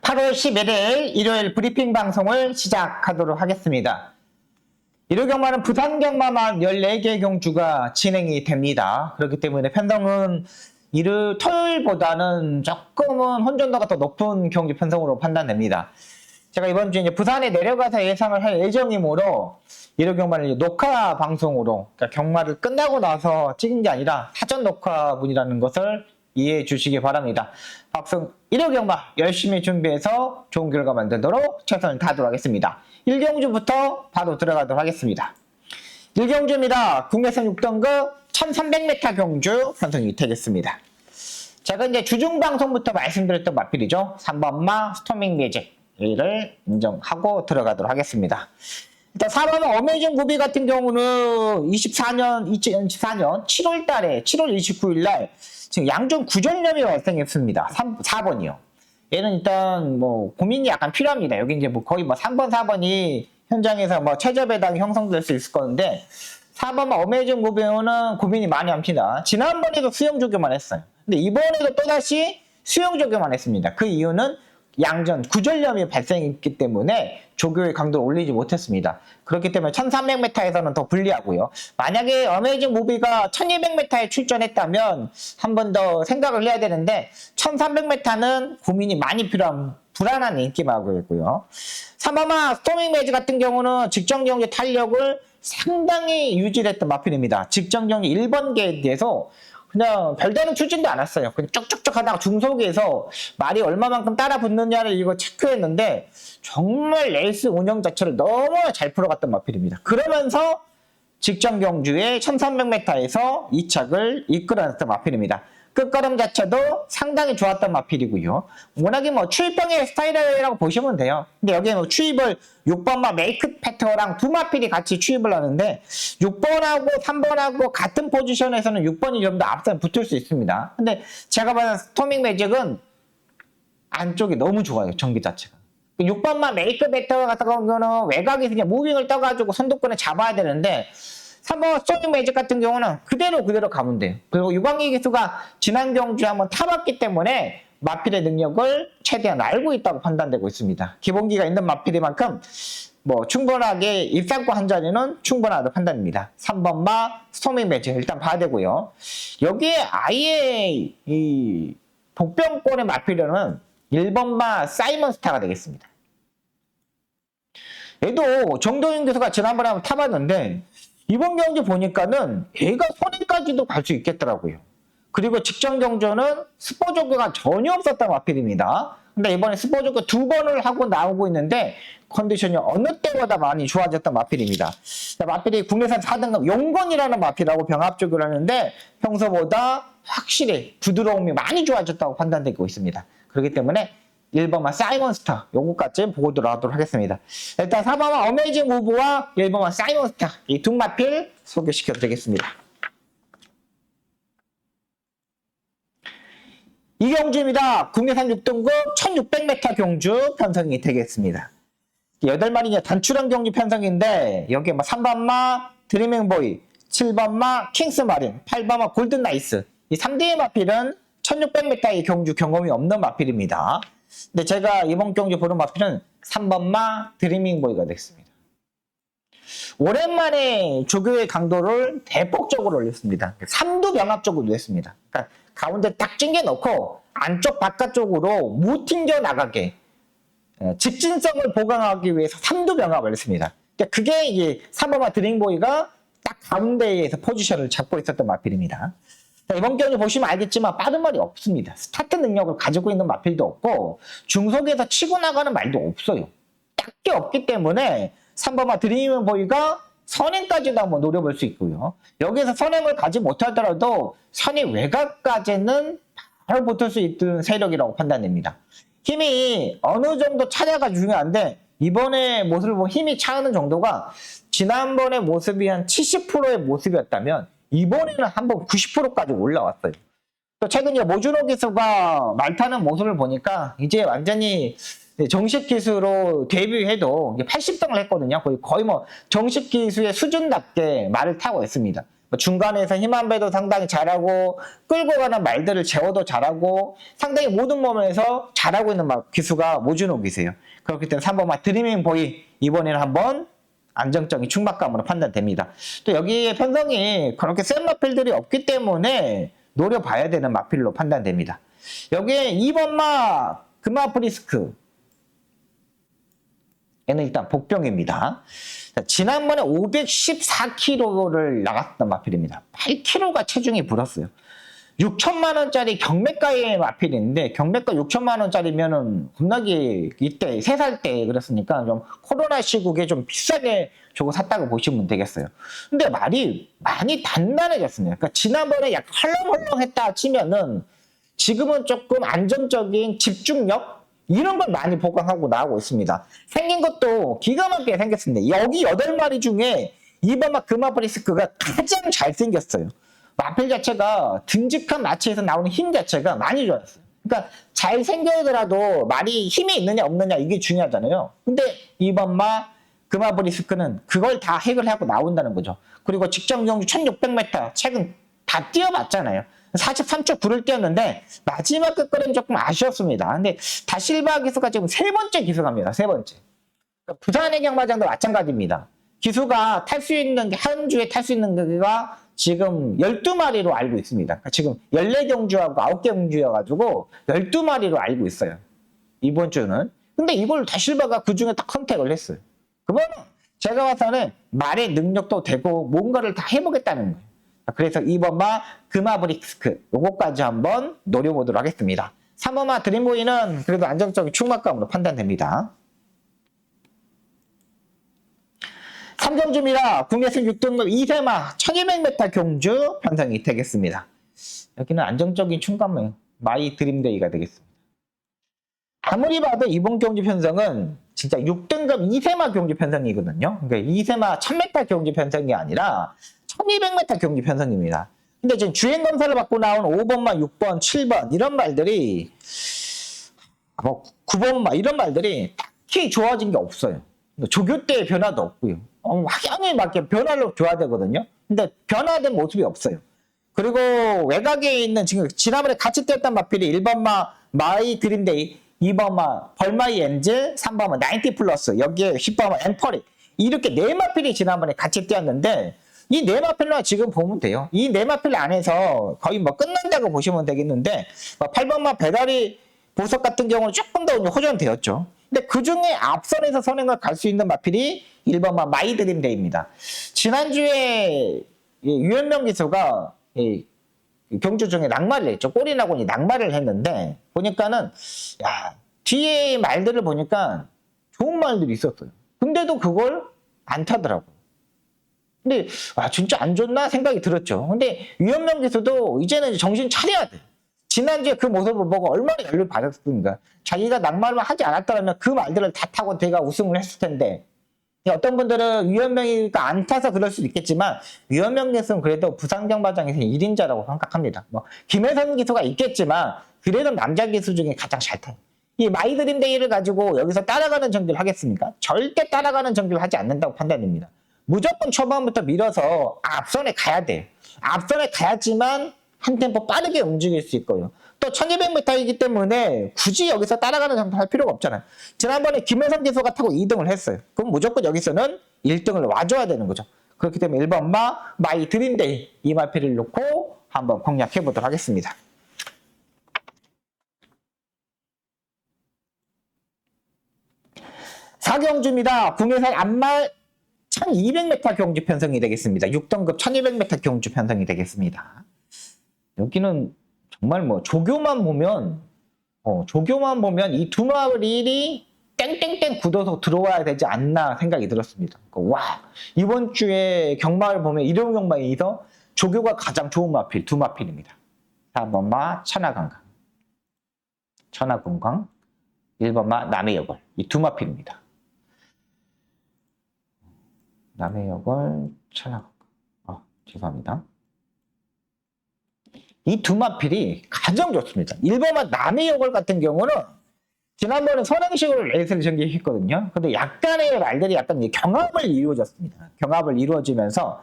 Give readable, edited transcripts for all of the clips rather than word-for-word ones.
8월 11일 일요일 브리핑 방송을 시작하도록 하겠습니다. 일요 경마는 부산 경마만 14개 경주가 진행이 됩니다. 그렇기 때문에 편성은 토요일보다는 조금은 혼전도가 더 높은 경주 편성으로 판단됩니다. 제가 이번 주에 이제 부산에 내려가서 예상을 할 예정이므로 일요 경마를 녹화 방송으로, 그러니까 경마를 끝나고 나서 찍은 게 아니라 사전 녹화분이라는 것을 이해해 주시기 바랍니다. 박성 일요 경마 열심히 준비해서 좋은 결과 만들도록 최선을 다하도록 하겠습니다. 1경주부터 바로 들어가도록 하겠습니다. 1경주입니다. 국내선 6등급 1300m 경주 편성이 되겠습니다. 제가 이제 주중방송부터 말씀드렸던 마필이죠. 3번마 스토밍 매직을 인정하고 들어가도록 하겠습니다. 일단 4번 어메이징 무비 같은 경우는 2024년 7월 달에 7월 29일 날 지금 양중 구전염이 발생했습니다. 4번이요. 얘는 일단 뭐 고민이 약간 필요합니다. 여기 이제 뭐 거의 뭐 3번, 4번이 현장에서 뭐 최저 배당이 형성될 수 있을 건데 4번 어메이징 무비는 고민이 많이 합니다. 지난번에도 수영 조교만 했어요. 근데 이번에도 또다시 수영 조교만 했습니다. 그 이유는 양전 구전염이 발생했기 때문에 조교의 강도를 올리지 못했습니다. 그렇기 때문에 1300m에서는 더 불리하고요. 만약에 어메이징 무비가 1200m에 출전했다면 한 번 더 생각을 해야 되는데 1300m는 고민이 많이 필요한 불안한 인기마고요. 3번마 스토밍 매즈 같은 경우는 직전 경기 탄력을 상당히 유지를 했던 마필입니다. 직전 경기 1번계에 대해서 그냥 별다른 추진도 않았어요. 그냥 쭉쭉쭉 하다가 중속에서 말이 얼마만큼 따라 붙느냐를 이거 체크했는데 정말 레이스 운영 자체를 너무 잘 풀어갔던 마필입니다. 그러면서 직전 경주에 1300m에서 2착을 이끌어냈던 마필입니다. 끝걸음 자체도 상당히 좋았던 마필이고요. 워낙에 뭐 추입병의 스타일이라고 보시면 돼요. 근데 여기에 뭐 추입을 6번마 메이크 패터랑 두 마필이 같이 추입을 하는데 6번하고 3번하고 같은 포지션에서는 6번이 좀 더 앞서 붙을 수 있습니다. 근데 제가 봐는 스토밍 매직은 안쪽이 너무 좋아요. 전기 자체가. 6번마 메이크 패터 같은 경우는 외곽에서 그냥 무빙을 떠가지고 선두권에 잡아야 되는데 3번 스토밍 매직 같은 경우는 그대로 가면 돼요. 그리고 유광희 기수가 지난 경주에 한번 타봤기 때문에 마필의 능력을 최대한 알고 있다고 판단되고 있습니다. 기본기가 있는 마필이만큼 뭐 충분하게 입상권 한 자리는 충분하다고 판단입니다. 3번마 스토밍 매직 일단 봐야 되고요. 여기에 아예 이 복병권의 마필은 1번마 사이먼 스타가 되겠습니다. 얘도 정도윤 교수가 지난번에 한번 타봤는데 이번 경기 보니까는 얘가 선행까지도 갈 수 있겠더라고요. 그리고 직전 경주는 스포 조교가 전혀 없었던 마필입니다. 근데 이번에 스포 조교 2번을 하고 나오고 있는데 컨디션이 어느 때보다 많이 좋아졌던 마필입니다. 마필이 국내산 4등급 용건이라는 마필하고 병합 조교를 하는데 평소보다 확실히 부드러움이 많이 좋아졌다고 판단되고 있습니다. 그렇기 때문에 1번마 사이먼스타 요거까지 보고 들어가도록 하겠습니다. 일단 4번마 어메이징 무브와 1번마 사이먼스타 이 두 마필 소개시켜 드리겠습니다. 이 경주입니다. 국내산 6등급 1600m 경주 편성이 되겠습니다. 8마리 단출한 경주 편성인데 여기에 뭐 3번마 드리밍보이, 7번마 킹스마린, 8번마 골든나이스 이 3대의 마필은 1600m의 경주 경험이 없는 마필입니다. 근데 제가 이번 경주 보는 마필은 3번마 드리밍보이가 됐습니다. 오랜만에 조교의 강도를 대폭적으로 올렸습니다. 3두 병합적으로 냈습니다. 그러니까 가운데 딱 찡겨 넣고 안쪽 바깥쪽으로 못 튕겨 나가게 직진성을 보강하기 위해서 3두 병합을 했습니다. 그러니까 그게 이제 3번마 드리밍보이가 딱 가운데에서 포지션을 잡고 있었던 마필입니다. 이번 경기 보시면 알겠지만 빠른 말이 없습니다. 스타트 능력을 가지고 있는 마필도 없고 중속에서 치고 나가는 말도 없어요. 딱히 없기 때문에 3번마 드리밍보이가 선행까지도 한번 노려볼 수 있고요. 여기서 선행을 가지 못하더라도 선행 외곽까지는 바로 붙을 수 있는 세력이라고 판단됩니다. 힘이 어느 정도 차이가 중요한데 이번에 모습을 보면 힘이 차는 정도가 지난번의 모습이 한 70%의 모습이었다면 이번에는 한번 90%까지 올라왔어요. 또 최근에 모주노 기수가 말 타는 모습을 보니까 이제 완전히 정식 기수로 데뷔해도 80등을 했거든요. 거의 뭐 정식 기수의 수준답게 말을 타고 있습니다. 뭐 중간에서 힘 한 배도 상당히 잘하고 끌고 가는 말들을 제어도 잘하고 상당히 모든 몸에서 잘하고 있는 기수가 모준호 기수예요. 그렇기 때문에 3번만 드리밍 보이 이번에는 한번 안정적인 충막감으로 판단됩니다. 또 여기에 편성이 그렇게 센 마필들이 없기 때문에 노려봐야 되는 마필로 판단됩니다. 여기에 2번 마 금화프리스크 얘는 일단 복병입니다. 지난번에 514kg를 나갔던 마필입니다. 8kg가 체중이 불었어요. 6천만 원짜리 경매가의 마필인데 경매가 6천만 원짜리면은 겁나게 이때 3살 때 그랬으니까 좀 코로나 시국에 좀 비싸게 주고 샀다고 보시면 되겠어요. 근데 말이 많이 단단해졌습니다. 그러니까 지난번에 약간 헐렁헐렁했다 치면은 지금은 조금 안정적인 집중력 이런 걸 많이 보강하고 나오고 있습니다. 생긴 것도 기가 막히게 생겼습니다. 여기 8마리 중에 이번 금화브리스크가 가장 잘생겼어요. 마필 자체가 듬직한 마취에서 나오는 힘 자체가 많이 좋았어요. 그러니까 잘생겨더라도 말이 힘이 있느냐 없느냐 이게 중요하잖아요. 근데 이번 금화브리스크는 그걸 다 해결하고 나온다는 거죠. 그리고 직전 경주 1600m 최근 다 뛰어봤잖아요. 43초 9를 뛰었는데 마지막 끝거리는 조금 아쉬웠습니다. 근데 다실바 기수가 지금 3번째 기수갑니다. 3번째. 그러니까 부산의 경마장도 마찬가지입니다. 기수가 탈 수 있는 게 한 주에 탈 수 있는 게가 지금 12마리로 알고 있습니다. 그러니까 지금 14경주하고 9경주여가지고 12마리로 알고 있어요. 이번 주는. 근데 이걸 다실바가 그 중에 딱 선택을 했어요. 그러면 제가 봐서는 말의 능력도 되고 뭔가를 다 해보겠다는 거예요. 그래서 2번마 금화브리스크 요거까지 한번 노려보도록 하겠습니다. 3번마 드림보이는 그래도 안정적인 충막감으로 판단됩니다. 3경주입니다. 국내선 6등급 2세마 1200m 경주 편성이 되겠습니다. 여기는 안정적인 충감은 마이 드림데이가 되겠습니다. 아무리 봐도 이번 경주 편성은 진짜 6등급 2세마 경주 편성이거든요. 그러니까 2세마 1000m 경주 편성이 아니라 1200m 경주 편성입니다. 근데 지금 주행 검사를 받고 나온 5번마, 6번, 7번 이런 말들이 뭐 9번마 이런 말들이 딱히 좋아진 게 없어요. 조교 때의 변화도 없고요. 확연히 맞게 변화를 줘야 되거든요. 근데 변화된 모습이 없어요. 그리고 외곽에 있는 지금 지난번에 같이 뛰었던 마필이 1번마 마이 그린데이, 2번마 벌마이 엔젤, 3번마 나인티 플러스, 여기에 10번마 엠퍼리 이렇게 4마필이 지난번에 같이 뛰었는데 이 4마필만 지금 보면 돼요. 이 4마필 안에서 거의 뭐 끝난다고 보시면 되겠는데 8번마 배달이 보석 같은 경우는 조금 더 호전되었죠. 근데 그 중에 앞선에서 선행을 갈 수 있는 마필이 1번마 마이드림데이입니다. 지난주에 유현명 기수가 경주 중에 낙마를 했죠. 꼬리나고니 낙마를 했는데 보니까는 뒤에 말들을 보니까 좋은 말들이 있었어요. 근데도 그걸 안 타더라고요. 근데 진짜 안 좋나 생각이 들었죠. 근데 유현명 기수도 이제는 정신 차려야 돼. 지난주에 그 모습을 보고 얼마나 열을 받았습니까? 자기가 낙마를 하지 않았더라면 그 말들을 다 타고 제가 우승을 했을 텐데 어떤 분들은 유현명이가 안 타서 그럴 수도 있겠지만 유현명 기수는 그래도 부산경마장에서 1인자라고 생각합니다. 뭐 김혜선 기수가 있겠지만 그래도 남자 기수 중에 가장 잘 타요. 이 마이드림데이를 가지고 여기서 따라가는 정규를 하겠습니까? 절대 따라가는 정규를 하지 않는다고 판단됩니다. 무조건 초반부터 밀어서 앞선에 가야 돼. 앞선에 가야지만 한 템포 빠르게 움직일 수 있고요. 또 1200m이기 때문에 굳이 여기서 따라가는 정도 할 필요가 없잖아요. 지난번에 김혜성 기수가 타고 2등을 했어요. 그럼 무조건 여기서는 1등을 와줘야 되는 거죠. 그렇기 때문에 1번 마이 드림데이 이 마필을 놓고 한번 공략해 보도록 하겠습니다. 사경주입니다. 국내산 안말 1200m 경주 편성이 되겠습니다. 6등급 1200m 경주 편성이 되겠습니다. 여기는 정말 뭐 조교만 보면 이 두 마리이 땡땡땡 굳어서 들어와야 되지 않나 생각이 들었습니다. 이번 주에 경마를 보면 일용 경마에서 조교가 가장 좋은 마필 두 마필입니다. 4번마 천하건강 1번마 남해여걸 이 두 마필입니다. 남해여걸 천하건강 죄송합니다. 이 두 마필이 가장 좋습니다. 1번마 남해여걸 같은 경우는 지난번에 선행식으로 레이스를 전개했거든요. 근데 약간의 말들이 약간 경합을 이루어졌습니다. 경합을 이루어지면서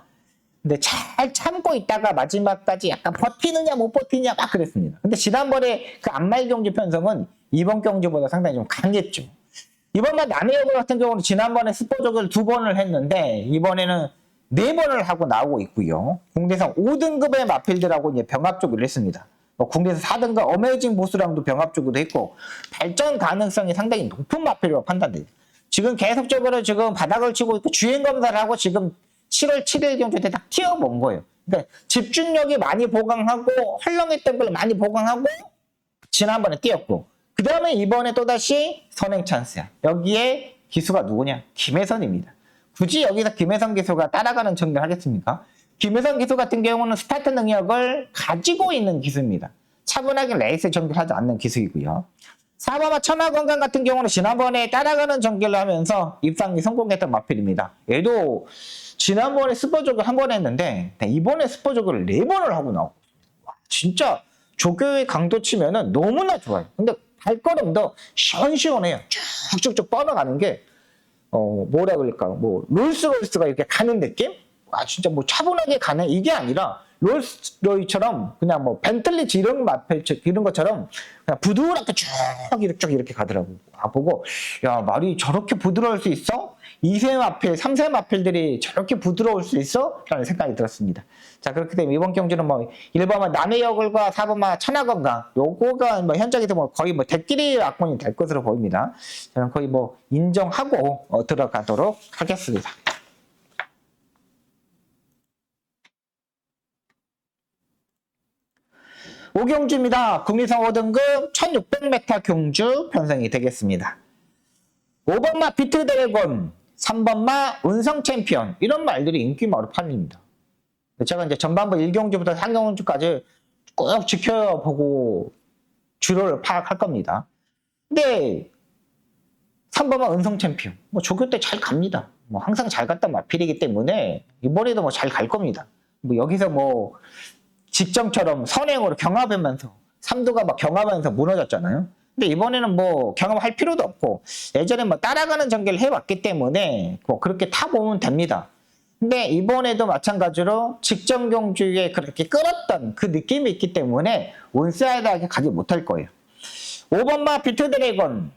근데 잘 참고 있다가 마지막까지 약간 버티느냐 못 버티느냐 막 그랬습니다. 근데 지난번에 그 안말 경주 편성은 이번 경주보다 상당히 좀 강했죠. 이번만 남해여고 같은 경우는 지난번에 스포적을 2번을 했는데 이번에는 4번을 하고 나오고 있고요. 국내에서 5등급의 마필들하고 이제 병합적으로 했습니다. 국내에서 4등급 어메이징 보스랑도 병합적으로 했고 발전 가능성이 상당히 높은 마필로 판단돼요. 지금 계속적으로 지금 바닥을 치고 있고 주행 검사를 하고 지금 7월 7일 경주 때 딱 튀어본 거예요. 그러니까 집중력이 많이 보강하고 헐렁했던 걸 많이 보강하고 지난번에 뛰었고 그 다음에 이번에 또다시 선행 찬스야. 여기에 기수가 누구냐? 김혜선입니다. 굳이 여기서 김혜선 기수가 따라가는 전개를 하겠습니까? 김혜선 기수 같은 경우는 스타트 능력을 가지고 있는 기수입니다. 차분하게 레이스 전개를 하지 않는 기수이고요. 사바마 천하건강 같은 경우는 지난번에 따라가는 전개를 하면서 입상이 성공했던 마필입니다. 얘도 지난번에 스포족을 1번 했는데 이번에 스포족을 4번을 하고 나오고 진짜 조교의 강도 치면은 너무나 좋아요. 근데 발걸음도 시원시원해요. 쭉쭉쭉 뻗어가는 게 뭐라 그럴까 뭐 롤스로이스가 이렇게 가는 느낌? 진짜 뭐 차분하게 가는 이게 아니라 롤스로이처럼 그냥 뭐 벤틀리 지름 마필 이런 것처럼 그냥 부드럽게 쭉 이렇게 가더라고. 보고 야 말이 저렇게 부드러울 수 있어? 2세 마필, 3세 마필들이 저렇게 부드러울 수 있어? 라는 생각이 들었습니다. 자, 그렇기 때문에 이번 경주는 뭐 1번만 남해여골과 4번만 천하건강 요거가 뭐 현장에서 뭐 거의 뭐 대끼리 악mon이 될 것으로 보입니다. 저는 거의 뭐 인정하고 들어가도록 하겠습니다. 오경주입니다. 국리선 5등급 1600m 경주 편성이 되겠습니다. 5번마 비트 드래곤, 3번마 운성 챔피언 이런 말들이 인기마로 팔립니다. 제가 이제 전반부 1경주부터 4경주까지 꼭 지켜보고 주로를 파악할 겁니다. 근데 3번마 운성 챔피언 뭐 조교 때 잘 갑니다. 뭐 항상 잘 갔던 마필이기 때문에 이번에도 뭐 잘 갈 겁니다. 뭐 여기서 뭐 직전처럼 선행으로 경합하면서 삼두가 막 경합하면서 무너졌잖아요. 근데 이번에는 뭐 경험할 필요도 없고 예전에 뭐 따라가는 전개를 해왔기 때문에 뭐 그렇게 타보면 됩니다. 근데 이번에도 마찬가지로 직전 경주에 그렇게 끌었던 그 느낌이 있기 때문에 온사이드하게 가지 못할 거예요. 5번마 비트 드래곤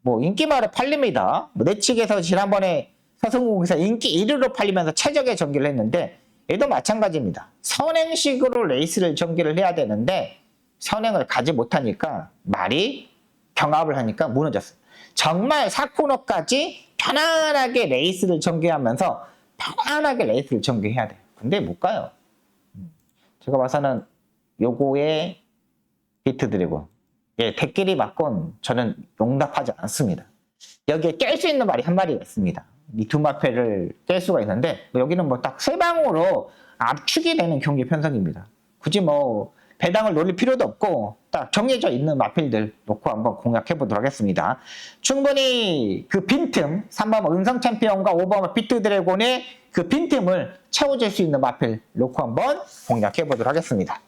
뭐 인기마로 팔립니다. 뭐 내 측에서 지난번에 서승국에서 인기 1위로 팔리면서 최적의 전개를 했는데 얘도 마찬가지입니다. 선행식으로 레이스를 전개를 해야 되는데 선행을 가지 못하니까 말이 경합을 하니까 무너졌어요. 정말 4코너까지 편안하게 레이스를 전개하면서 편안하게 레이스를 전개해야 돼요. 근데 못 가요. 제가 봐서는 요거에 비트 드래곤 예, 대끼리 맞곤 저는 용납하지 않습니다. 여기에 깰 수 있는 말이 한 마리 있습니다. 이 두 마패를 깰 수가 있는데 여기는 뭐 딱 세 방으로 압축이 되는 경기 편성입니다. 굳이 뭐 배당을 노릴 필요도 없고 딱 정해져 있는 마필들 놓고 한번 공략해 보도록 하겠습니다. 충분히 그 빈틈 3번 은성 챔피언과 5번 비트 드래곤의 그 빈틈을 채워줄 수 있는 마필 놓고 한번 공략해 보도록 하겠습니다.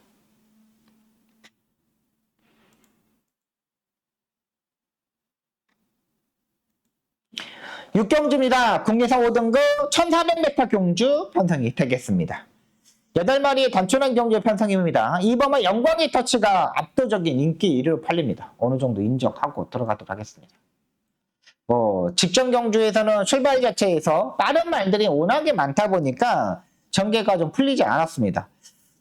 6경주입니다. 국내선 5등급 1400m 경주 편성이 되겠습니다. 8마리의 단순한 경주 편성입니다. 이번에 영광의 터치가 압도적인 인기 1위로 팔립니다. 어느 정도 인정하고 들어가도록 하겠습니다. 직전 경주에서는 출발 자체에서 빠른 말들이 워낙에 많다 보니까 전개가 좀 풀리지 않았습니다.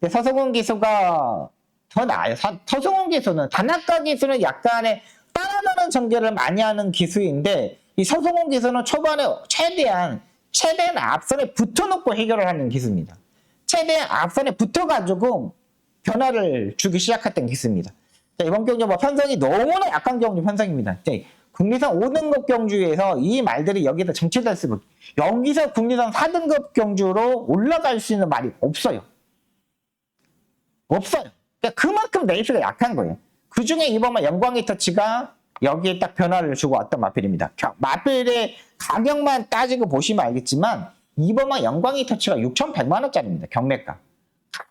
서승훈 기수가 더 나아요. 서승훈 기수는 단학가 기수는 약간의 따라가는 전개를 많이 하는 기수인데 이 서승훈 기수는 초반에 최대한 앞선에 붙어놓고 해결을 하는 기수입니다. 최대한 앞선에 붙어가지고 변화를 주기 시작했던 기수입니다. 자, 이번 경주 편성이 너무나 약한 경주 편성입니다. 국리선 5등급 경주에서 이 말들이 여기다 정체됐으면 여기서 국리선 4등급 경주로 올라갈 수 있는 말이 없어요. 없어요. 그러니까 그만큼 레이스가 약한 거예요. 그 중에 이번 영광의 터치가 여기에 딱 변화를 주고 왔던 마필입니다. 마필의 가격만 따지고 보시면 알겠지만 이번만 영광의 터치가 6,100만원짜리입니다. 경매가.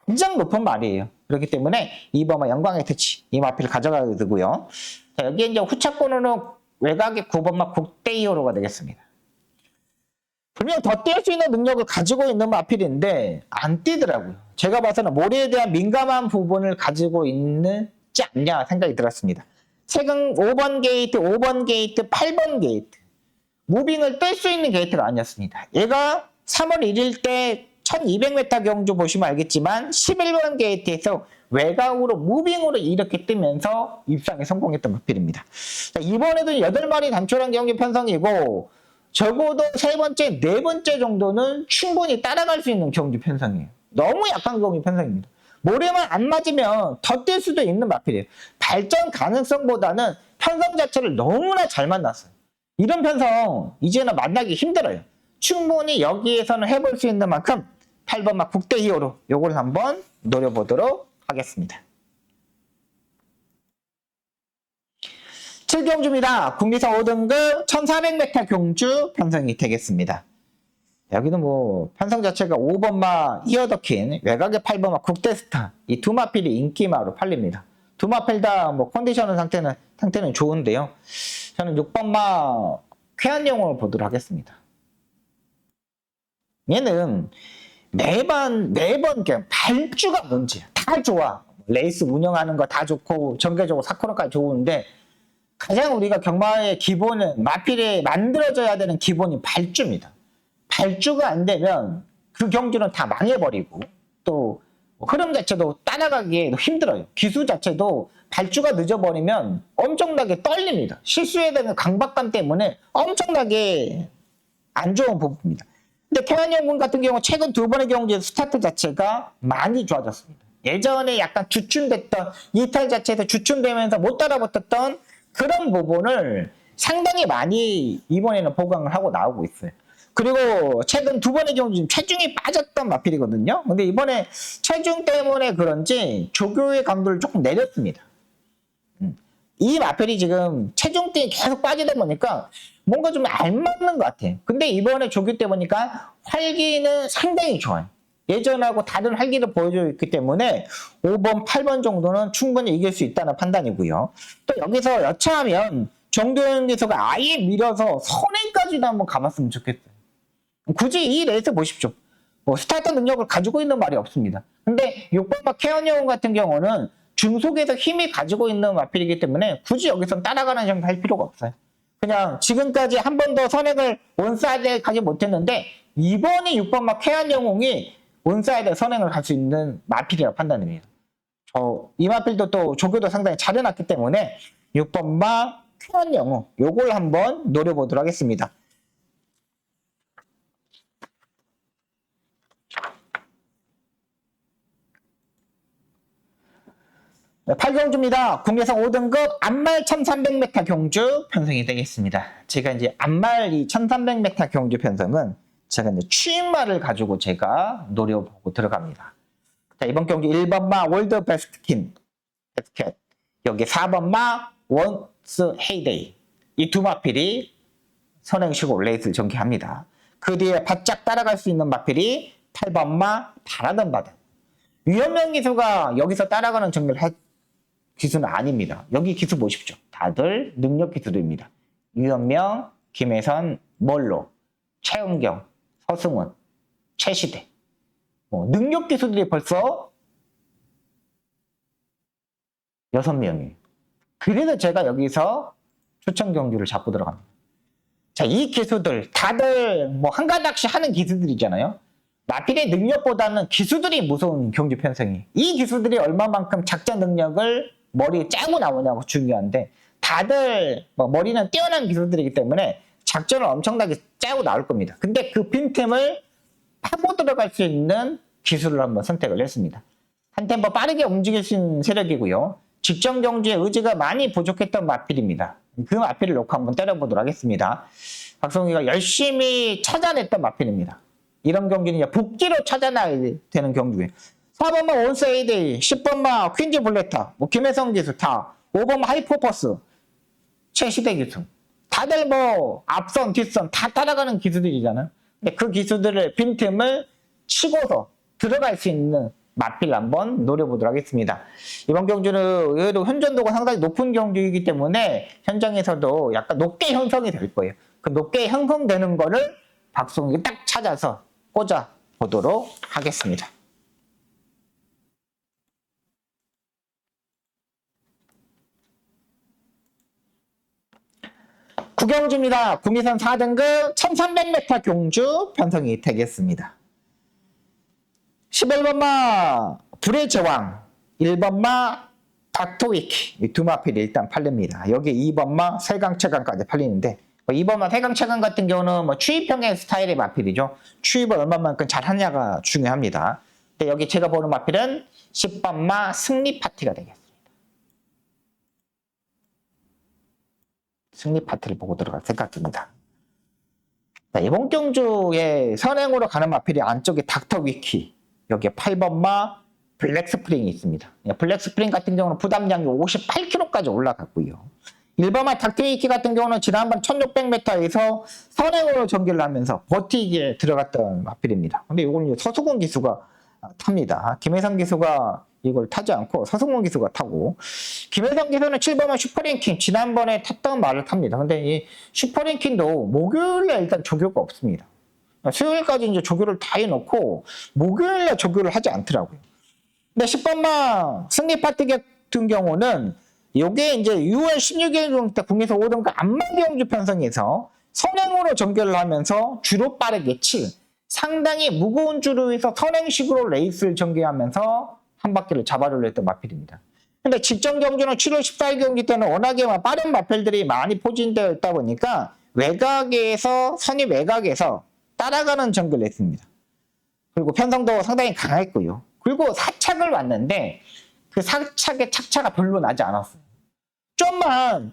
가장 높은 말이에요. 그렇기 때문에 이번만 영광의 터치 이 마필을 가져가야 되고요. 자, 여기에 이제 후차권으로 외곽의 9번마 국대이어로가 되겠습니다. 분명 더 뛸 수 있는 능력을 가지고 있는 마필인데 안 뛰더라고요. 제가 봐서는 모래에 대한 민감한 부분을 가지고 있지 않냐 생각이 들었습니다. 최근 5번 게이트, 5번 게이트, 8번 게이트 무빙을 뜰 수 있는 게이트가 아니었습니다. 얘가 3월 1일 때 1200m 경주 보시면 알겠지만 11번 게이트에서 외곽으로 무빙으로 이렇게 뜨면서 입상에 성공했던 마필입니다. 자, 이번에도 8마리 단촐한 경기 편성이고 적어도 세 번째, 네 번째 정도는 충분히 따라갈 수 있는 경기 편성이에요. 너무 약한 경기 편성입니다. 모래만 안 맞으면 더 뛸 수도 있는 마필이에요. 발전 가능성보다는 편성 자체를 너무나 잘 만났어요. 이런 편성 이제는 만나기 힘들어요. 충분히 여기에서는 해볼 수 있는 만큼 8번마 국대 히어로 요걸 한번 노려보도록 하겠습니다. 7경주입니다. 국리선 5등급 1400m 경주 편성이 되겠습니다. 여기는 뭐 편성 자체가 5번마 히어더킨, 외곽의 8번마 국대스타 이 두 마필이 인기마로 팔립니다. 두 마필 다 뭐 컨디션 상태는 좋은데요. 저는 6번마 쾌한용을 보도록 하겠습니다. 얘는 매번 그냥 발주가 문제야. 다 좋아. 레이스 운영하는 거 다 좋고 전개적으로 사코너까지 좋은데 가장 우리가 경마의 기본은 마필에 만들어져야 되는 기본이 발주입니다. 발주가 안 되면 그 경주는 다 망해버리고 또 흐름 자체도 따라가기에 힘들어요. 기수 자체도 발주가 늦어버리면 엄청나게 떨립니다. 실수해야 되는 강박감 때문에 엄청나게 안 좋은 부분입니다. 근데 태환영군 같은 경우 최근 두 번의 경주에서 스타트 자체가 많이 좋아졌습니다. 예전에 약간 주춤됐던 이탈 자체에서 주춤되면서 못 따라붙었던 그런 부분을 상당히 많이 이번에는 보강을 하고 나오고 있어요. 그리고 최근 두 번의 경우 지금 체중이 빠졌던 마필이거든요. 근데 이번에 체중 때문에 그런지 조교의 강도를 조금 내렸습니다. 이 마필이 지금 체중 때문에 계속 빠지다 보니까 뭔가 좀 알맞는 것 같아. 근데 이번에 조교 때 보니까 활기는 상당히 좋아요. 예전하고 다른 활기를 보여주고 있기 때문에 5번, 8번 정도는 충분히 이길 수 있다는 판단이고요. 또 여기서 여차하면 정도현 기수가 아예 밀어서 선행까지도 한번 가봤으면 좋겠어요. 굳이 이 레이스 보십시오. 뭐 스타트 능력을 가지고 있는 말이 없습니다. 근데 6번마 케어니온 같은 경우는 중속에서 힘이 가지고 있는 마필이기 때문에 굳이 여기서 따라가는 정도 할 필요가 없어요. 그냥 지금까지 한 번 더 선행을 온사이드에 가지 못했는데 이번에 6번마 케어니온이 온사이드 선행을 갈 수 있는 마필이라고 판단됩니다. 이 마필도 또 조교도 상당히 잘 해놨기 때문에 6번마 케어니온 요걸 한번 노려보도록 하겠습니다. 8경주입니다. 국내선 5등급 암말 1300m 경주 편성이 되겠습니다. 제가 이제 암말 이 1300m 경주 편성은 제가 이제 추임말을 가지고 제가 노려보고 들어갑니다. 자, 이번 경주 1번마 월드 베스트킨, 베스켓. 여기 4번마 원스 헤이데이. 이 두 마필이 선행시고 레이스를 전개합니다. 그 뒤에 바짝 따라갈 수 있는 마필이 8번마 바라던 바다. 유현명 기수가 여기서 따라가는 정리를 할 기수는 아닙니다. 여기 기수 보십시오. 다들 능력 기수들입니다. 유현명, 김혜선, 멀로, 최은경, 서승원, 최시대. 능력 기수들이 벌써 6명이에요. 그래서 제가 여기서 추천 경주를 잡고 들어갑니다. 자, 이 기수들 다들 뭐 한 가닥씩 하는 기수들이잖아요. 마필의 능력보다는 기수들이 무서운 경주 편성이. 이 기수들이 얼마만큼 작전 능력을 머리에 짜고 나오냐고 중요한데 다들 머리는 뛰어난 기수들이기 때문에 작전을 엄청나게 짜고 나올 겁니다. 근데 그 빈틈을 파고 들어갈 수 있는 기술을 한번 선택을 했습니다. 한 템포 빠르게 움직일 수 있는 세력이고요. 직전 경주에 의지가 많이 부족했던 마필입니다. 그 마필을 놓고 한번 때려보도록 하겠습니다. 박성기가 열심히 찾아냈던 마필입니다. 이런 경기는 이제 복귀로 찾아나야 되는 경주예요. 4번마 온세이데이, 10번마 퀸즈 블레타, 김혜성 기수 다, 5번마 하이퍼퍼스, 최시대 기수. 다들 앞선, 뒷선 다 따라가는 기수들이잖아요. 근데 그 기수들의 빈틈을 치고서 들어갈 수 있는 마필 한번 노려보도록 하겠습니다. 이번 경주는 의외로 현존도가 상당히 높은 경주이기 때문에 현장에서도 약간 높게 형성이 될 거예요. 그 높게 형성되는 거를 박송이 딱 찾아서 꽂아 보도록 하겠습니다. 구경주입니다. 구미선 4등급 1300m 경주 편성이 되겠습니다. 11번마 불의 제왕, 1번마 닥터위키 이 두 마필이 일단 팔립니다. 여기 2번마 세강최강까지 팔리는데 2번마 세강최강 같은 경우는 뭐 추입형의 스타일의 마필이죠. 추입을 얼마만큼 잘하냐가 중요합니다. 근데 여기 제가 보는 마필은 10번마 승리 파티가 되겠습니다. 승리 파티를 보고 들어갈 생각입니다. 자, 이번 경주에 선행으로 가는 마필이 안쪽에 닥터위키, 여기에 8번마 블랙스프링이 있습니다. 블랙스프링 같은 경우는 부담량이 58kg까지 올라갔고요. 1번마 닥터위키 같은 경우는 지난번 1600m에서 선행으로 전개를 하면서 버티기에 들어갔던 마필입니다. 근데 이걸 서수근 기수가 탑니다. 김혜성 기수가 이걸 타지 않고 서승원 기수가 타고, 김혜성 기수는 7번마 슈퍼랭킹 지난번에 탔던 말을 탑니다. 근데 이 슈퍼랭킹도 목요일에 일단 조교가 없습니다. 수요일까지 이제 조교를 다 해놓고 목요일에 조교를 하지 않더라고요. 근데 10번마 승리 파티 같은 경우는 요게 이제 6월 16일 때 국내에서 5등급 안마경주 편성에서 선행으로 전개를 하면서 주로 빠르게 칠, 상당히 무거운 줄을 위해서 선행식으로 레이스를 전개하면서 한 바퀴를 잡아주려 했던 마필입니다. 근데 직전 경주는 7월 14일 경기 때는 워낙에 빠른 마필들이 많이 포진되어 있다 보니까 외곽에서, 선입 외곽에서 따라가는 전개를 했습니다. 그리고 편성도 상당히 강했고요. 그리고 사착을 왔는데 그 사착의 착차가 별로 나지 않았어요. 좀만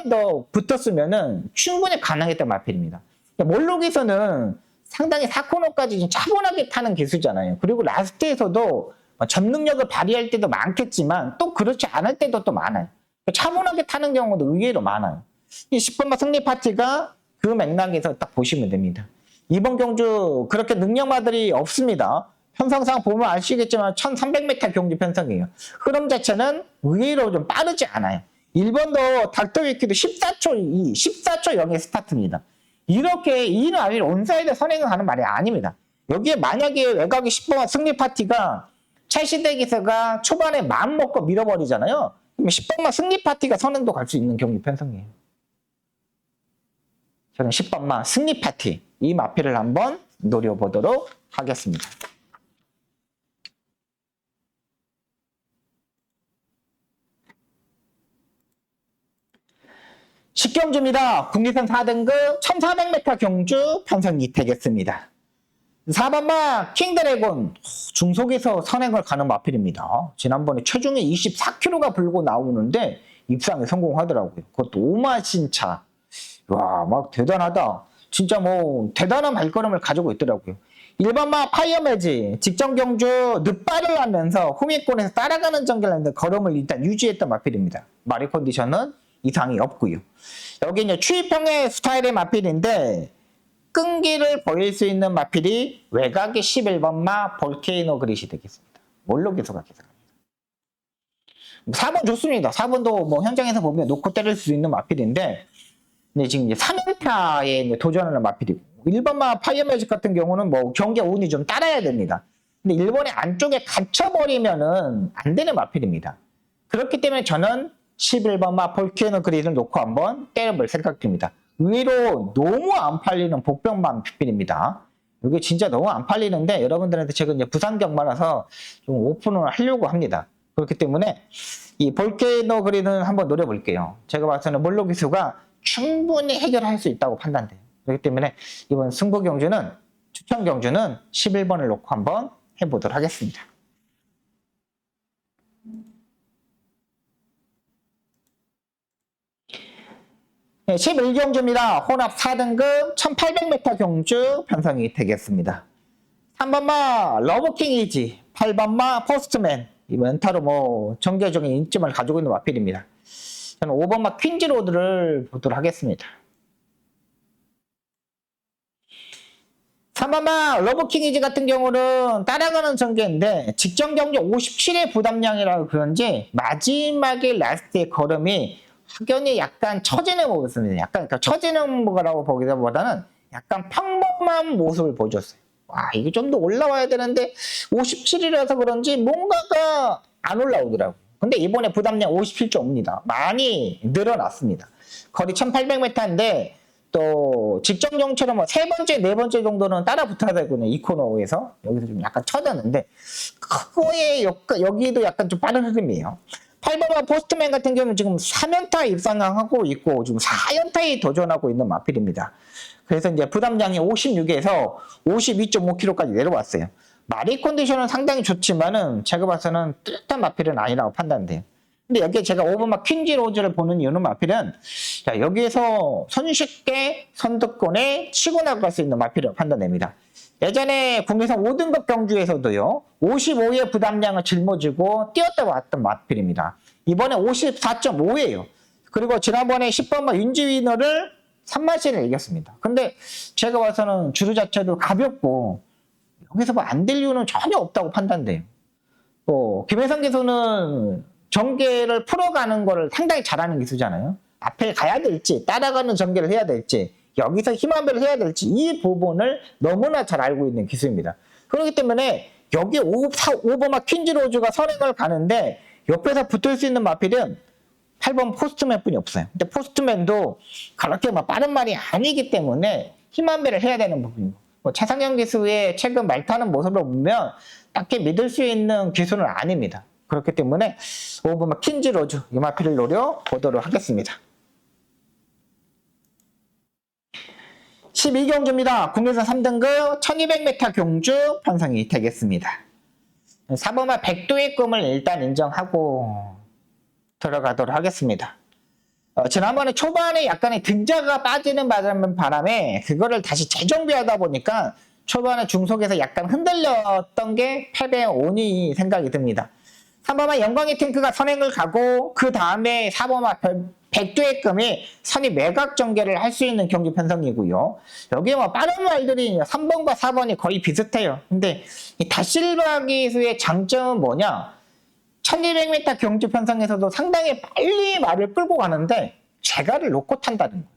더 붙었으면은 충분히 가능했던 마필입니다. 몰록에서는 상당히 4코너까지 차분하게 타는 기수잖아요. 그리고 라스트에서도 전 능력을 발휘할 때도 많겠지만 또 그렇지 않을 때도 또 많아요. 차분하게 타는 경우도 의외로 많아요. 이 10번마 승리 파티가 그 맥락에서 딱 보시면 됩니다. 이번 경주 그렇게 능력마들이 없습니다. 편성상 보면 아시겠지만 1300m 경주 편성이에요. 흐름 자체는 의외로 좀 빠르지 않아요. 1번도 닥터위키도 14초 2, 14초 0의 스타트입니다. 이렇게 이 라인을 온사이드 선행을 하는 말이 아닙니다. 여기에 만약에 외곽의 10번마 승리 파티가 첼시대 기세가 초반에 마음 먹고 밀어버리잖아요. 그럼 10번마 승리 파티가 선행도 갈 수 있는 경기 편성이에요. 저는 10번마 승리 파티 이 마필을 한번 노려보도록 하겠습니다. 식경주입니다. 국리선 4등급 1400m 경주 편성이 되겠습니다. 4번마 킹드래곤 중속에서 선행을 가는 마필입니다. 지난번에 체중에 24kg가 불고 나오는데 입상에 성공하더라고요. 그것도 오마신차. 와, 막 대단하다. 진짜 뭐 대단한 발걸음을 가지고 있더라고요. 1번마 파이어매지 직전 경주 늦발을 하면서 후미권에서 따라가는 전개를 하는데 걸음을 일단 유지했던 마필입니다. 마리 컨디션은 이상이 없고요. 여기 이제 추입형의 스타일의 마필인데 끈기를 보일 수 있는 마필이 외곽의 11번마 볼케이노 그릿이 되겠습니다. 몰로 기수가 계속합니다. 4번 좋습니다. 4번도 뭐 현장에서 보면 놓고 때릴 수 있는 마필인데 근데 지금 이제 3연타에 이제 도전하는 마필이고 1번마 파이어매직 같은 경우는 뭐 경기 운이 좀 따라야 됩니다. 근데 일본의 안쪽에 갇혀버리면은 안 되는 마필입니다. 그렇기 때문에 저는 11번마 볼케이노 그릿을 놓고 한번 때려볼 생각입니다. 의외로 너무 안 팔리는 복병만 마필입니다. 이게 진짜 너무 안 팔리는데 여러분들한테 제가 이제 부산 경마라서 좀 오픈을 하려고 합니다. 그렇기 때문에 이 볼케이노 그릿은 한번 노려볼게요. 제가 봤을 때는 몰로 기수가 충분히 해결할 수 있다고 판단돼요. 그렇기 때문에 이번 승부 경주는 추천 경주는 11번을 놓고 한번 해보도록 하겠습니다. 네, 11경주입니다. 혼합 4등급 1800m 경주 편성이 되겠습니다. 3번마 러브킹 이지, 8번마 포스트맨, 이 멘타로 뭐 정계적인 인점을 가지고 있는 마필입니다. 저는 5번마 퀸즈로드를 보도록 하겠습니다. 3번마 러브킹 이지 같은 경우는 따라가는 전개인데 직전 경주 57의 부담량이라고 그런지 마지막에 라스트의 걸음이 확연히 약간 처지는 모습입니다. 약간 그러니까 처지는 거라고 보기보다는 약간 평범한 모습을 보여줬어요. 와, 이게 좀 더 올라와야 되는데 57이라서 그런지 뭔가가 안 올라오더라고요. 근데 이번에 부담량 57.5입니다. 많이 늘어났습니다. 거리 1800m인데 또 직전경처럼 뭐 세 번째, 네 번째 정도는 따라 붙어야 되거든요. 이 코너에서. 여기서 좀 약간 쳐졌는데 그거에 여기도 약간 좀 빠른 흐름이에요. 8번마 포스트맨 같은 경우는 지금 3연타 입상하고 있고 지금 4연타에 도전하고 있는 마필입니다. 그래서 이제 부담량이 56에서 52.5kg까지 내려왔어요. 마리 컨디션은 상당히 좋지만은 제가 봐서는 뚜렷한 마필은 아니라고 판단돼요. 근데 여기에 제가 5번마 퀸지 로즈를 보는 이유는 마필은 자, 여기에서 손쉽게 선두권에 치고 나갈 수 있는 마필을 판단됩니다. 예전에 국내선 5등급 경주에서도요 55의 부담량을 짊어지고 뛰었다 왔던 마필입니다. 이번에 54.5예요. 그리고 지난번에 10번마 윤지위너를 3마시를 이겼습니다. 근데 제가 봐서는 주류 자체도 가볍고 여기서 뭐 안 될 이유는 전혀 없다고 판단돼요. 김혜성 기수는 전개를 풀어가는 거를 상당히 잘하는 기수잖아요. 앞에 가야 될지 따라가는 전개를 해야 될지 여기서 힘한배를 해야 될지 이 부분을 너무나 잘 알고 있는 기수입니다. 그렇기 때문에 여기 5번마 퀸즈로즈가 선행을 가는데 옆에서 붙을 수 있는 마필은 8번 포스트맨 뿐이 없어요. 근데 포스트맨도 그렇게 막 빠른 말이 아니기 때문에 힘한배를 해야 되는 부분이고 차상현 기수의 최근 말타는 모습을 보면 딱히 믿을 수 있는 기수는 아닙니다. 그렇기 때문에 5번마 퀸즈로즈 이 마필을 노려보도록 하겠습니다. 12경주입니다. 국내선 3등급 1200m 경주 편성이 되겠습니다. 4번마 백도의 꿈을 일단 인정하고 들어가도록 하겠습니다. 지난번에 초반에 약간의 등자가 빠지는 바람에 그거를 다시 재정비하다 보니까 초반에 중속에서 약간 흔들렸던 게 8배 온이 생각이 듭니다. 3번마 영광의 탱크가 선행을 가고 그 다음에 4번마 백두의 금이 선이 매각 전개를 할 수 있는 경기 편성이고요. 여기에 뭐 빠른 말들이 3번과 4번이 거의 비슷해요. 근데 이 다실바 기수의 장점은 뭐냐? 1200m 경주 편성에서도 상당히 빨리 말을 끌고 가는데 제갈을 놓고 탄다는 거예요.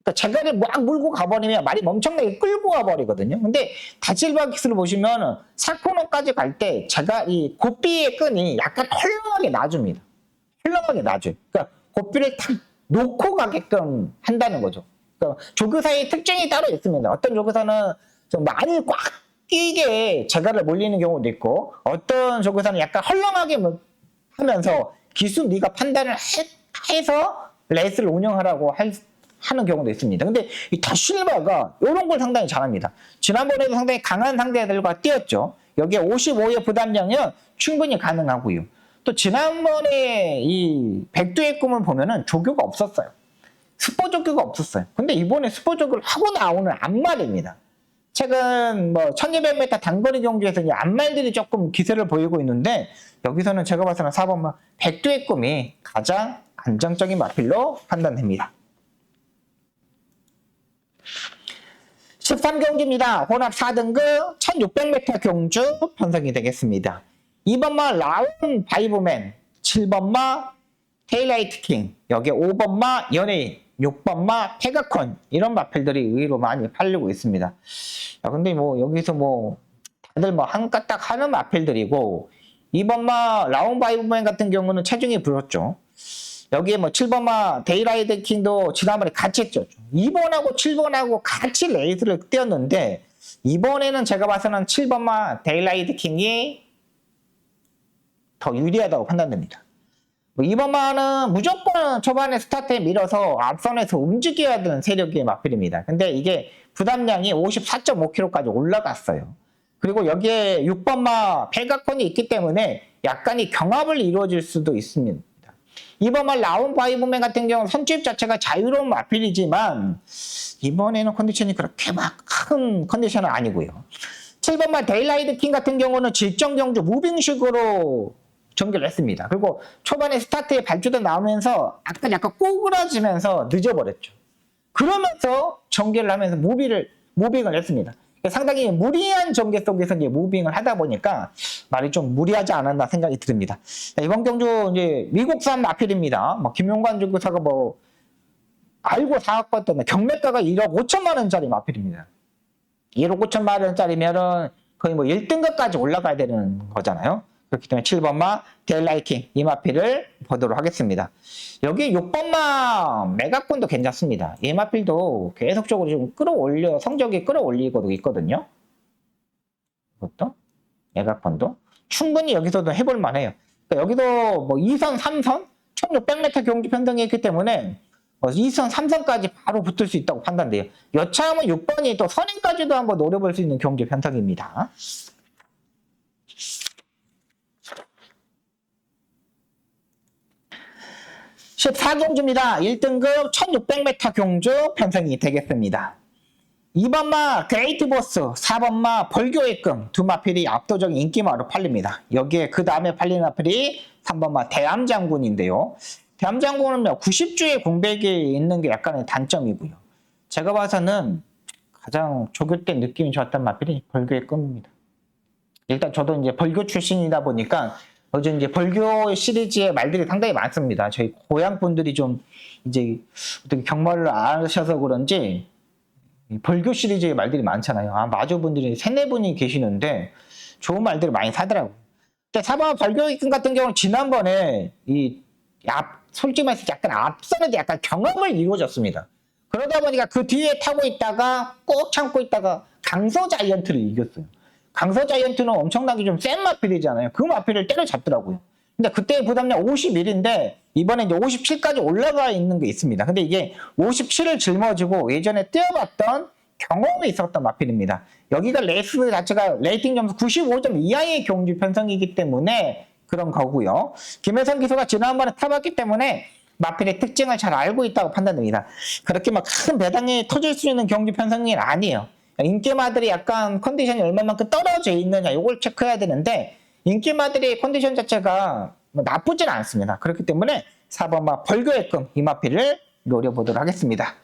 그러니까 제갈을 막 물고 가버리면 말이 엄청나게 끌고 가버리거든요. 근데 다실바 기수를 보시면 4코너까지 갈 때 제가 이 고삐의 끈이 약간 헐렁하게 놔줍니다. 헐렁하게 놔줘요. 그러니까 고삐를 탁 놓고 가게끔 한다는 거죠. 그러니까 조교사의 특징이 따로 있습니다. 어떤 조교사는 좀 많이 꽉 끼게 제갈을 몰리는 경우도 있고 어떤 조교사는 약간 헐렁하게 하면서 기수 네가 판단을 해서 레이스를 운영하라고 하는 경우도 있습니다. 근데 이 다실바가 이런 걸 상당히 잘합니다. 지난번에도 상당히 강한 상대들과 뛰었죠. 여기에 55의 부담량은 충분히 가능하고요. 또 지난번에 이 백두의 꿈을 보면은 조교가 없었어요. 스포 조교가 없었어요. 근데 이번에 스포 조교를 하고 나오는 암말입니다. 최근 뭐 1200m 단거리 경주에서 이 암말들이 조금 기세를 보이고 있는데 여기서는 제가 봐서는 4번마 백두의 꿈이 가장 안정적인 마필로 판단됩니다. 13경주입니다. 혼합 4등급 1600m 경주 편성이 되겠습니다. 2번마 라운 바이브맨, 7번마 테일라이트 킹, 여기 5번마 연예인, 6번마 페가콘 이런 마필들이 의외로 많이 팔리고 있습니다. 야, 근데 뭐 여기서 뭐 다들 뭐 한가딱 하는 마필들이고 2번마 라운 바이브맨 같은 경우는 체중이 불었죠. 여기에 뭐 7번마 데이라이트 킹도 지난번에 같이 했죠. 2번하고 7번하고 같이 레이스를 뛰었는데 이번에는 제가 봐서는 7번마 데이라이트 킹이 더 유리하다고 판단됩니다. 이번만은 무조건 초반에 스타트에 밀어서 앞선에서 움직여야 되는 세력의 마필입니다. 근데 이게 부담량이 54.5kg까지 올라갔어요. 그리고 여기에 6번마 페가콘이 있기 때문에 약간의 경합을 이루어질 수도 있습니다. 이번만 라운 바이브맨 같은 경우는 선취입 자체가 자유로운 마필이지만 이번에는 컨디션이 그렇게 막 큰 컨디션은 아니고요. 7번만 데일라이트 킹 같은 경우는 질정 경주 무빙식으로 전개를 했습니다. 그리고 초반에 스타트에 발주도 나오면서 약간 꼬그라지면서 늦어버렸죠. 그러면서 전개를 하면서 무빙을 했습니다. 상당히 무리한 전개 속에서 이제 무빙을 하다 보니까 말이 좀 무리하지 않았나 생각이 듭니다. 이번 경주 이제 미국산 마필입니다. 뭐 김용관 조교사가 뭐 알고 사왔거든요. 경매가가 1억 5천만 원짜리 마필입니다. 1억 5천만 원짜리면은 거의 뭐 1등급까지 올라가야 되는 거잖아요. 그렇기 때문에 7번마 델라이킹 이 마필을 보도록 하겠습니다. 여기 6번마 메가콘도 괜찮습니다. 이 마필도 계속적으로 좀 끌어올려 성적이 끌어올리고 있거든요. 이것도 메가콘도 충분히 여기서도 해볼 만해요. 그러니까 여기도 뭐 2선, 3선 1600m 경주 편성이 있기 때문에 2선, 3선까지 바로 붙을 수 있다고 판단돼요. 여차하면 6번이 또 선행까지도 한번 노려볼 수 있는 경주 편성입니다. 14경주입니다. 1등급 1600m 경주 편성이 되겠습니다. 2번마 그레이트 보스, 4번마 벌교의 끔 두 마필이 압도적인 인기마로 팔립니다. 여기에 그 다음에 팔리는 마필이 3번마 대암장군인데요. 대암장군은 90주의 공백이 있는 게 약간의 단점이고요. 제가 봐서는 가장 조교 때 느낌이 좋았던 마필이 벌교의 끔입니다. 일단 저도 이제 벌교 출신이다 보니까 요즘 이제 벌교 시리즈의 말들이 상당히 많습니다. 저희 고향 분들이 좀 이제 어떻게 경마를 아셔서 그런지 벌교 시리즈의 말들이 많잖아요. 마주분들이 3-4분이 계시는데 좋은 말들을 많이 사더라고요. 근데 4번 벌교 같은 경우는 지난번에 솔직히 말해서 약간 앞서는데 약간 경험을 이루어졌습니다. 그러다 보니까 그 뒤에 타고 있다가 꼭 참고 있다가 강서 자이언트를 이겼어요. 강서 자이언트는 엄청나게 좀 센 마필이잖아요. 그 마필을 때려잡더라고요. 근데 그때 부담량 51인데 이번에 이제 57까지 올라가 있는 게 있습니다. 근데 이게 57을 짊어지고 예전에 뛰어봤던 경험이 있었던 마필입니다. 여기가 레이스 자체가 레이팅 점수 95점 이하의 경주 편성이기 때문에 그런 거고요. 김혜성 기수가 지난번에 타봤기 때문에 마필의 특징을 잘 알고 있다고 판단됩니다. 그렇게 막 큰 배당이 터질 수 있는 경주 편성이 아니에요. 인기마들이 약간 컨디션이 얼마만큼 떨어져 있느냐 이걸 체크해야 되는데 인기마들의 컨디션 자체가 나쁘진 않습니다. 그렇기 때문에 4번마 벌교의 끔 이 마필을 노려보도록 하겠습니다.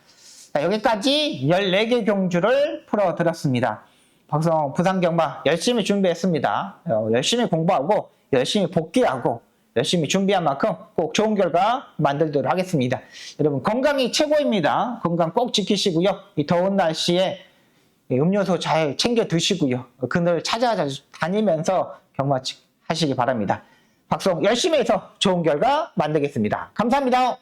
자, 여기까지 14개 경주를 풀어드렸습니다. 박성 부산경마 열심히 준비했습니다. 열심히 공부하고 열심히 복귀하고 열심히 준비한 만큼 꼭 좋은 결과 만들도록 하겠습니다. 여러분 건강이 최고입니다. 건강 꼭 지키시고요. 이 더운 날씨에 음료수 잘 챙겨 드시고요. 그늘 찾아다니면서 경마 하시기 바랍니다. 박성 열심히 해서 좋은 결과 만들겠습니다. 감사합니다.